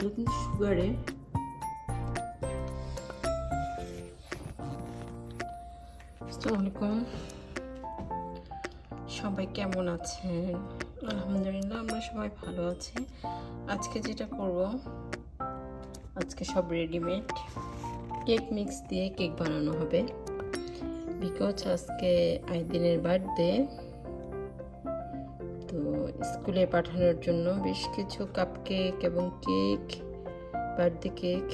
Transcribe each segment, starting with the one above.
এগুলো কিন্তু সুগারে। আসসালামু আলাইকুম, সবাই কেমন আছেন? আলহামদুলিল্লাহ আমরা সবাই ভালো আছি। আজকে যেটা করব, আজকে সব রেডিমেড কেক মিক্স দিয়ে কেক বানানো হবে। বিকজ আজকে আইদিনের বার্থডে, তো স্কুলে পাঠানোর জন্য বেশ কিছু কাপ কেক এবং কেক, বার্থডে কেক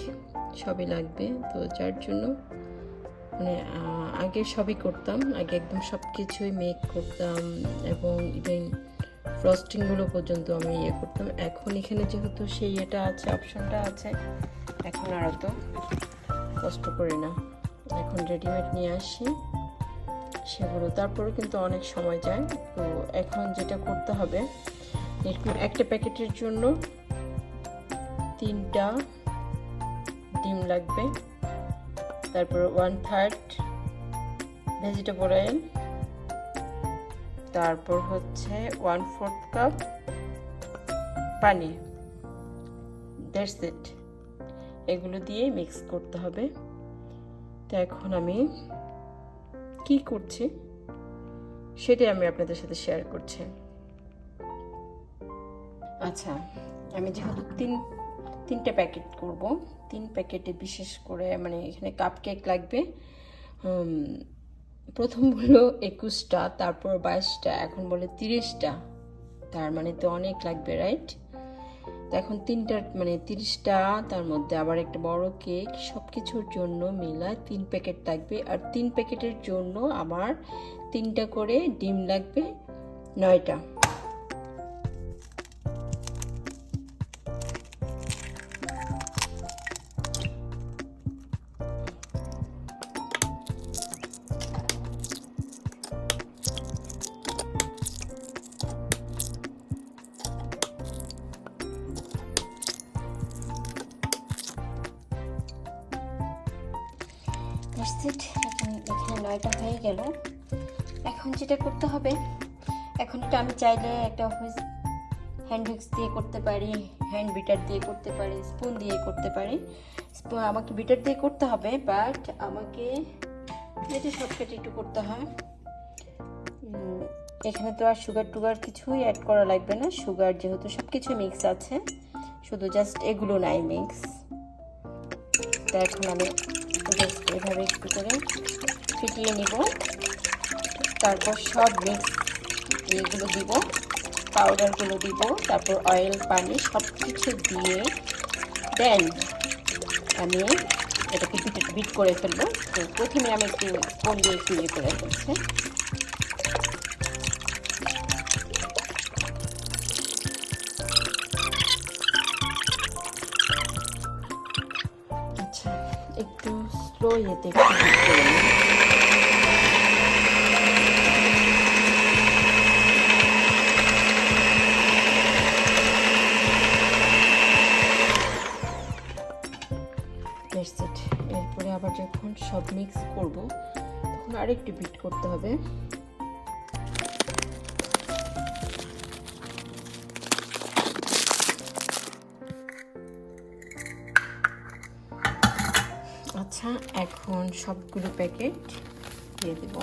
সবই লাগবে। তো যার জন্য মানে আগে সবই করতাম, আগে একদম সব কিছুই মেক করতাম এবং ইভেন ফ্রস্টিংগুলো পর্যন্ত আমি করতাম। এখন এখানে যেহেতু সেই এটা আছে, অপশনটা আছে, এখন আর অত কষ্ট করি না, এখন রেডিমেড নিয়ে আসি সেগুলো। তারপরে কিন্তু অনেক সময় যায়। তো এখন যেটা করতে হবে, এরকম একটা প্যাকেটের জন্য 3টা ডিম লাগবে, তারপর 1/3 ভেজিটেবল অয়েল, তারপর হচ্ছে 1/4 কাপ পানি। That's it. এগুলো দিয়ে মিক্স করতে হবে। তো এখন আমি কি করছি সেটাই আমি আপনাদের সাথে শেয়ার করছি। আচ্ছা, আমি যেহেতু তিনটে প্যাকেট করব, 3 প্যাকেটে বিশেষ করে মানে এখানে কাপ কেক লাগবে। প্রথম বললো 21টা, তারপর 22টা, এখন বলে 30টা, তার মানে তো অনেক লাগবে, রাইট? তো এখন 3টা মানে 30টা, তার মধ্যে আবার একটা বড় কেক, সব কিছুর জন্য মিলা 3 প্যাকেট লাগবে। আর 3 প্যাকেটের জন্য আমার 3টা করে ডিম লাগবে, 9টা। এখন এখানে 9টা হয়ে গেল। এখন যেটা করতে হবে, এখন এটা আমি চাইলে একটা হ্যান্ড উইক্স দিয়ে করতে পারি, হ্যান্ড বিটার দিয়ে করতে পারি, স্পুন দিয়ে করতে পারি। আমাকে বিটার দিয়ে করতে হবে, বাট আমাকে যেটা শর্টকাট একটু করতে হয়। এখানে তো আর সুগার টুগার কিছুই অ্যাড করা লাগবে না, সুগার যেহেতু সব কিছু মিক্স আছে, শুধু জাস্ট এগুলো নাই মিক্স। তো এখন আমি এভাবে একটু করে ফিটিয়ে নিব, তারপর সব মিক্স এগুলো দিব, পাউডারগুলো দিব, তারপর অয়েল, পানি সব কিছু দিয়ে দেন আমি এটাকে বিট করে ফেলবো। তো প্রথমে আমি একটু স্পুন দিয়ে একটু ইয়ে করে ফেলছি। আচ্ছা, একটু স্লো ইয়েতে একটু বিট করে নিই। এরপরে আবার যখন সব মিক্স করব তখন আরেকটু বিট করতে হবে। আচ্ছা, এখন সবগুলো প্যাকেট দিয়ে দেব।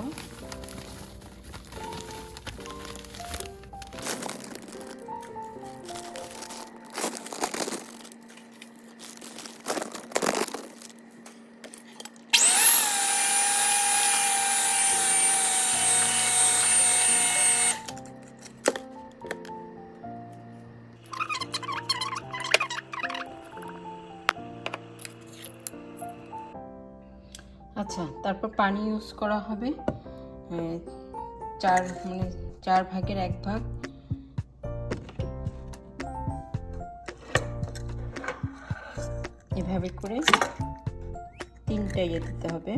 আচ্ছা, তারপর পানি ইউজ করা হবে 4 ভাগের 1 ভাগ। এভাবে করে 3টা ইয়ে দিতে হবে।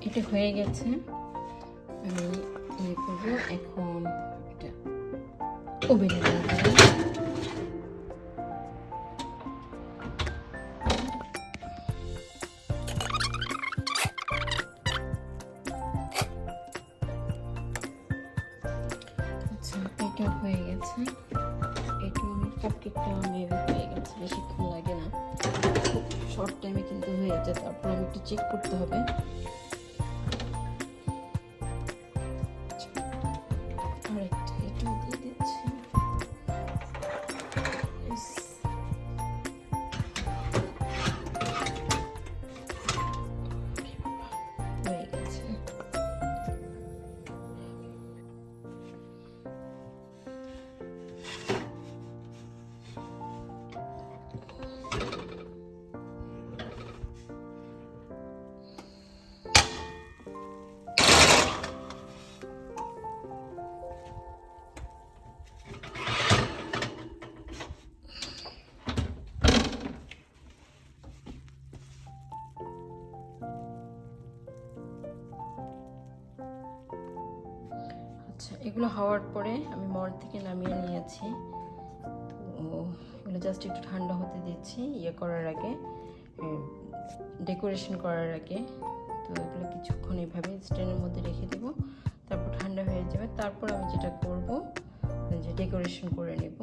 এটা হয়ে গেছে, আমি ইয়ে করবো এখন। এটা ওভেনে দিয়ে দেবো। আচ্ছা, এটা হয়ে গেছে। এটা আমি কাপকেকটা মেবি হয়ে গেছে, বেশিক্ষণ লাগে না, খুব শর্ট টাইমে কিন্তু হয়ে যায়। তারপর আমি একটু চেক করতে হবে। আরেকটা এটা দিয়ে দিচ্ছি। হয়ে গেছে। আচ্ছা, এগুলো হওয়ার পরে আমি মল থেকে নামিয়ে নিয়েছি। তো এগুলো জাস্ট একটু ঠান্ডা হতে দিচ্ছি ইয়ে করার আগে, ডেকোরেশন করার আগে। তো এগুলো কিছুক্ষণ এইভাবে স্ট্যান্ডের মধ্যে রেখে দেবো, তারপর ঠান্ডা হয়ে যাবে। তারপর আমি যেটা করব যে ডেকোরেশন করে নেব।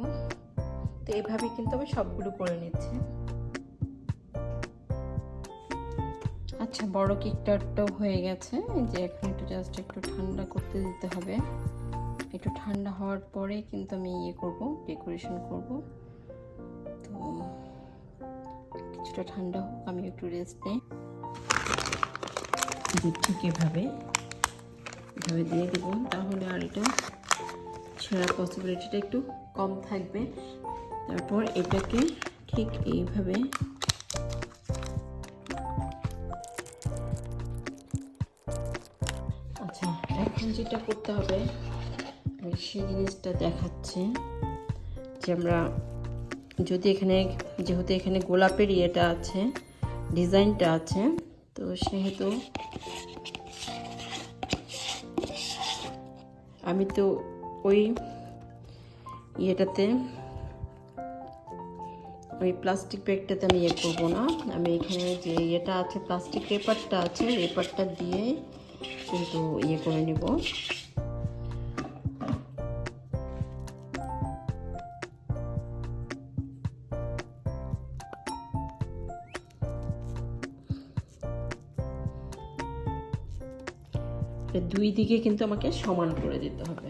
তো এইভাবেই কিন্তু আমি সবগুলো করে নিচ্ছি। আচ্ছা, বড় কেকটাও হয়ে গেছে। যে এখন একটু জাস্ট একটু ঠান্ডা করতে দিতে হবে। একটু ঠান্ডা হওয়ার পরে কিন্তু আমি ইয়ে করব, ডেকোরেশন করব। তো কিছুটা ঠান্ডা হোক, আমি একটু রেস্ট নেই। ঠিক এভাবে দিয়ে দেবো, তাহলে আর এটা ছেঁড়ার পসিবিলিটিটা একটু কম থাকবে। তারপর এটাকে ঠিক এইভাবে আচ্ছা, এখন যেটা করতে হবে আমি সেই জিনিসটা দেখাচ্ছি। যে আমরা যদি এখানে, যেহেতু এখানে গোলাপের ইয়েটা আছে, ডিজাইনটা আছে, তো সেহেতু আমি তো ওই ইয়েটাতে, ওই প্লাস্টিক ব্যাগটাতে আমি ইয়ে করবো না। আমি এখানে যে ইয়েটা আছে, প্লাস্টিক পেপারটা আছে, পেপারটা দিয়ে কিন্তু ইয়ে করে নেব। দুই দিকে কিন্তু আমাকে সমান করে দিতে হবে।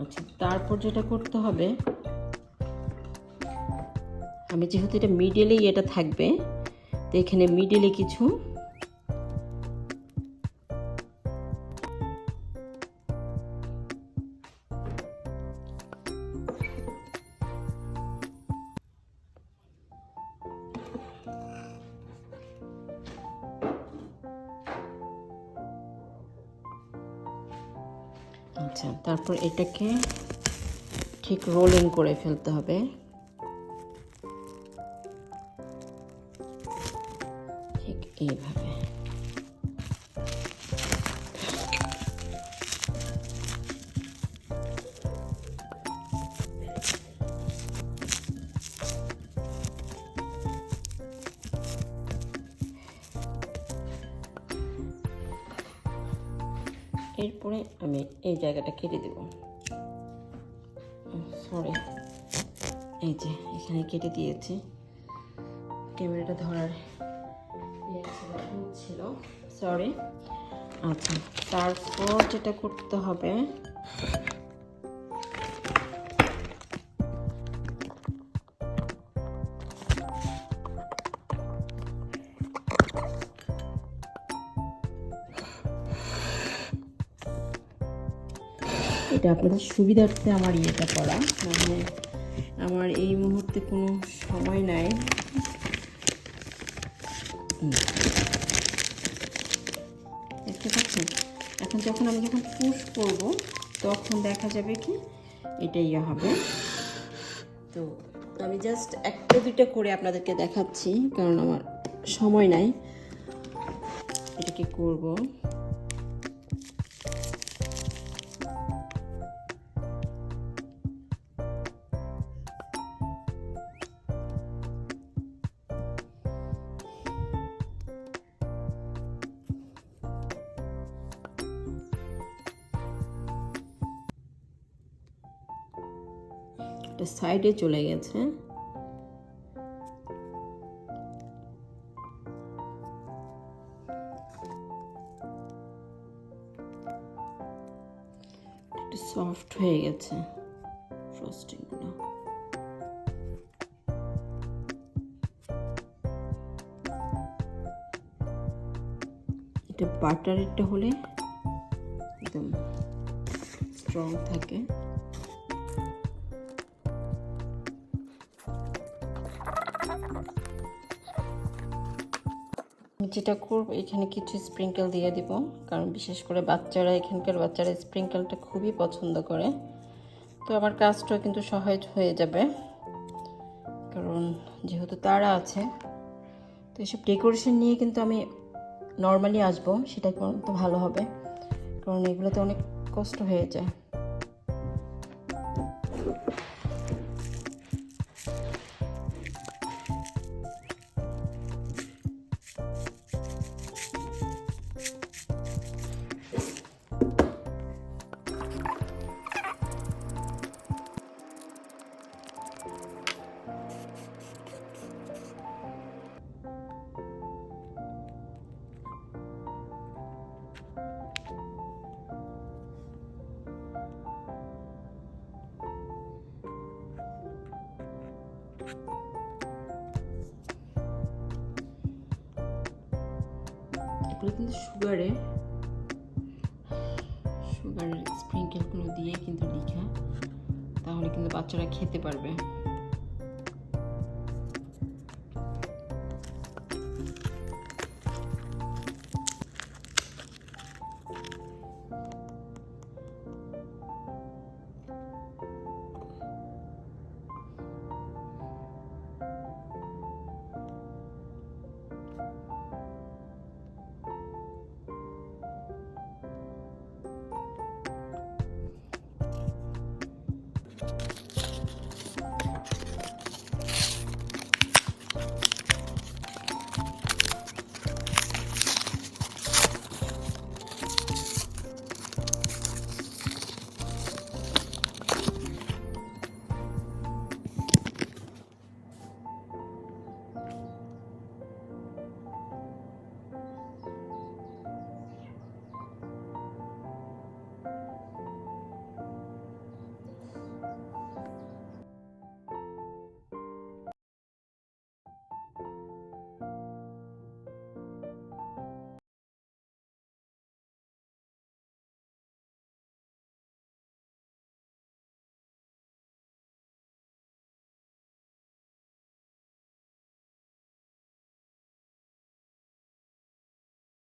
আচ্ছা, তারপর যেটা করতে হবে, আমি যেহেতু এটা মিডলে এটা থাকবে, তো এখানে মিডলে কিছু আচ্ছা, তারপর এটাকে ঠিক রোলিং করে ফেলতে হবে। ঠিক এইভাবে। এরপরে আমি এই জায়গাটা কেটে দেব। সরি, এই যে এখানে কেটে দিয়েছি। ক্যামেরাটা ধরার ছিল, সরি। আচ্ছা, তারপর যেটা করতে হবে, এটা আপনাদের সুবিধার্থে আমার ইয়েটা করা, মানে আমার এই মুহূর্তে কোনো সময় নাই। দেখতে পাচ্ছেন, এখন আমি যখন পুশ করব তখন দেখা যাবে কি এটা ইয়ে হবে। তো আমি জাস্ট একটা দুইটা করে আপনাদেরকে দেখাচ্ছি, কারণ আমার সময় নাই। এটাকে করব, এটা সাইডে চলে গেছে। একটু সফট হয়ে গেছে ফ্রস্টিংগুলো। এটা বাটারেরটা হলে একদম স্ট্রং থাকে। যেটা করব, এখানে কিছু স্প্রিঙ্কেল দিয়ে দিব, কারণ বিশেষ করে বাচ্চারা, এখানকার বাচ্চারা স্প্রিঙ্কেলটা খুবই পছন্দ করে। তো আমার কাজটা কিন্তু সহজ হয়ে যাবে, কারণ যেহেতু তারা আছে। তো এসব ডেকোরেশন নিয়ে কিন্তু আমি নর্মালি আসবো, সেটা তো ভালো হবে, কারণ এগুলোতে অনেক কষ্ট হয়ে যায়। এগুলো কিন্তু সুগারের স্প্রিঙ্কেলগুলো দিয়ে কিন্তু লিখা, তাহলে কিন্তু বাচ্চারা খেতে পারবে।